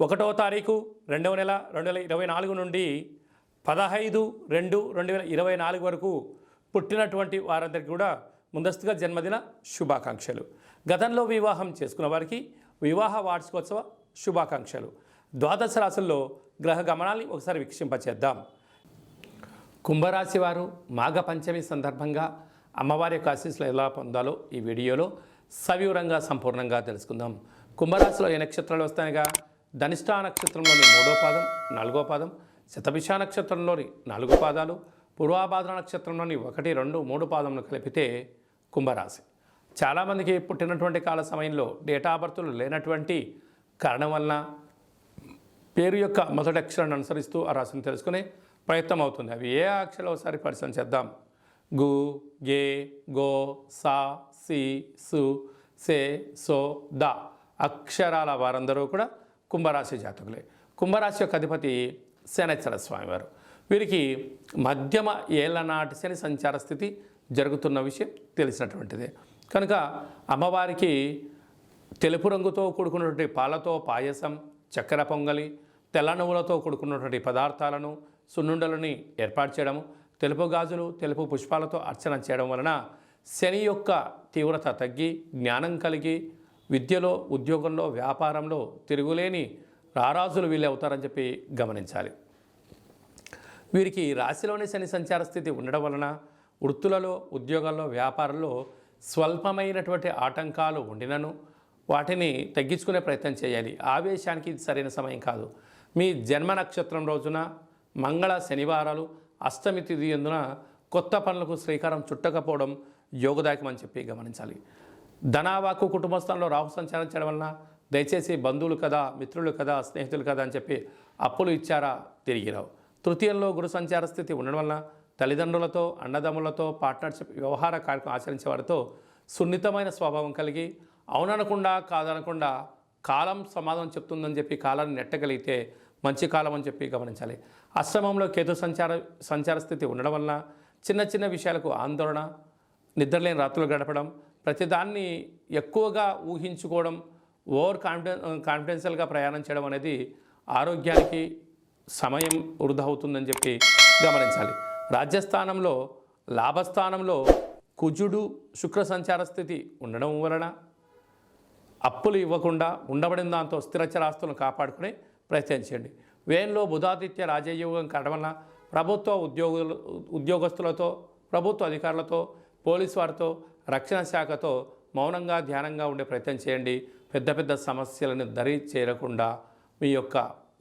1వ తారీఖు 2వ నెల 2024 నుండి 15/2/2024 వరకు పుట్టినటువంటి వారందరికీ కూడా ముందస్తుగా జన్మదిన శుభాకాంక్షలు. గతంలో వివాహం చేసుకున్న వారికి వివాహ వార్షికోత్సవ శుభాకాంక్షలు. ద్వాదశ రాశుల్లో గ్రహ గమనాన్ని ఒకసారి వీక్షింపచేద్దాం. కుంభరాశి వారు మాఘ పంచమి సందర్భంగా అమ్మవారి యొక్క ఆశీస్సులు ఎలా పొందాలో ఈ వీడియోలో సవివరంగా సంపూర్ణంగా తెలుసుకుందాం. కుంభరాశిలో ఏ నక్షత్రాలు వస్తాయిగా ధనిష్ఠా నక్షత్రంలోని 3వ పాదం 4వ పాదం, శతభిష నక్షత్రంలోని 4 పాదాలు, పూర్వాభాద్ర నక్షత్రంలోని 1, 2, 3 పాదములు కలిపితే కుంభరాశి. చాలామందికి పుట్టినటువంటి కాల సమయంలో డేటా ఆఫ్ బర్త్లు లేనటువంటి కారణం వలన పేరు యొక్క మొదటి అక్షరాన్ని అనుసరిస్తూ ఆ రాశిని తెలుసుకునే ప్రయత్నం అవుతుంది. అవి ఏ అక్షరాలు ఒకసారి పరిశీలన చేద్దాం. గు, గే, గో, సా, సి, సు, సే, సో, ద అక్షరాల వారందరూ కూడా కుంభరాశి జాతకులే. కుంభరాశి యొక్క అధిపతి శనైశ్వర స్వామివారు. వీరికి మధ్యమ ఏళ్లనాటి శని సంచార స్థితి జరుగుతున్న విషయం తెలిసినటువంటిదే. కనుక అమ్మవారికి తెలుపు రంగుతో కూడుకున్నటువంటి పాలతో పాయసం, చక్కెర పొంగలి, తెల్ల నువ్వులతో కూడుకున్నటువంటి పదార్థాలను, సున్నుండలని ఏర్పాటు చేయడము, తెలుపు గాజులు, తెలుపు పుష్పాలతో అర్చన చేయడం వలన శని యొక్క తీవ్రత తగ్గి జ్ఞానం కలిగి విద్యలో, ఉద్యోగంలో, వ్యాపారంలో తిరుగులేని రారాజులు వీళ్ళు అవుతారని చెప్పి గమనించాలి. వీరికి రాశిలోని శని సంచార స్థితి ఉండడం వలన వృత్తులలో, ఉద్యోగాల్లో, వ్యాపారంలో స్వల్పమైనటువంటి ఆటంకాలు ఉండినను వాటిని తగ్గించుకునే ప్రయత్నం చేయాలి. ఆవేశానికి ఇది సరైన సమయం కాదు. మీ జన్మ నక్షత్రం రోజున మంగళ, శనివారాలు, అష్టమి తిథి ఎందున కొత్త పనులకు శ్రీకారం చుట్టకపోవడం యోగదాయకమని చెప్పి గమనించాలి. ధనావాకు కుటుంబ స్థానంలో రాహు సంచారం చేయడం వలన దయచేసి బంధువులు కదా, మిత్రులు కదా, స్నేహితులు కదా అని చెప్పి అప్పులు ఇచ్చారా తిరిగి రావు. తృతీయంలో గురు సంచార స్థితి ఉండడం వలన తల్లిదండ్రులతో, అన్నదమ్ములతో, పార్ట్నర్షిప్ వ్యవహార కార్యక్రమం ఆచరించే వారితో సున్నితమైన స్వభావం కలిగి అవుననకుండా కాదనకుండా కాలం సమాధానం చెప్తుందని చెప్పి కాలాన్ని నెట్టగలిగితే మంచి కాలం అని చెప్పి గమనించాలి. అష్టమంలో కేతు సంచార స్థితి ఉండడం వలన చిన్న చిన్న విషయాలకు ఆందోళన, నిద్రలేని రాత్రులు గడపడం, ప్రతిదాన్ని ఎక్కువగా ఊహించుకోవడం, ఓవర్ కాన్ఫిడెన్షియల్గా ప్రయాణం చేయడం అనేది ఆరోగ్యానికి సమయం వృధా అవుతుందని చెప్పి గమనించాలి. రాజ్యస్థానంలో లాభస్థానంలో కుజుడు శుక్ర సంచార స్థితి ఉండడం వలన అప్పులు ఇవ్వకుండా ఉండబడిన దాంతో స్థిరచరాస్తులను కాపాడుకునే ప్రయత్నం చేయండి. వ్యయంలో బుధాదిత్య రాజయోగం కావడం వలన ప్రభుత్వ ఉద్యోగస్తులతో, ప్రభుత్వ అధికారులతో, పోలీసు వారితో, రక్షణ శాఖతో మౌనంగా ధ్యానంగా ఉండే ప్రయత్నం చేయండి. పెద్ద పెద్ద సమస్యలను దరి చేరకుండా మీ యొక్క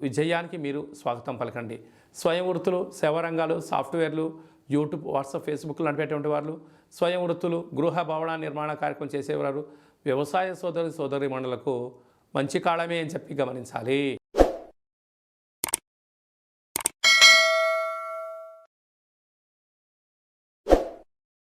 విజయానికి మీరు స్వాగతం పలకండి. స్వయం వృత్తులు, సేవా రంగాలు, సాఫ్ట్వేర్లు, యూట్యూబ్, వాట్సాప్, ఫేస్బుక్లు నడిపేటువంటి వాళ్ళు, స్వయం వృత్తులు, గృహ భవన నిర్మాణ కార్యక్రమం చేసేవారు, వ్యవసాయ సోదరి మండలకు మంచి కాలమే అని చెప్పి గమనించాలి.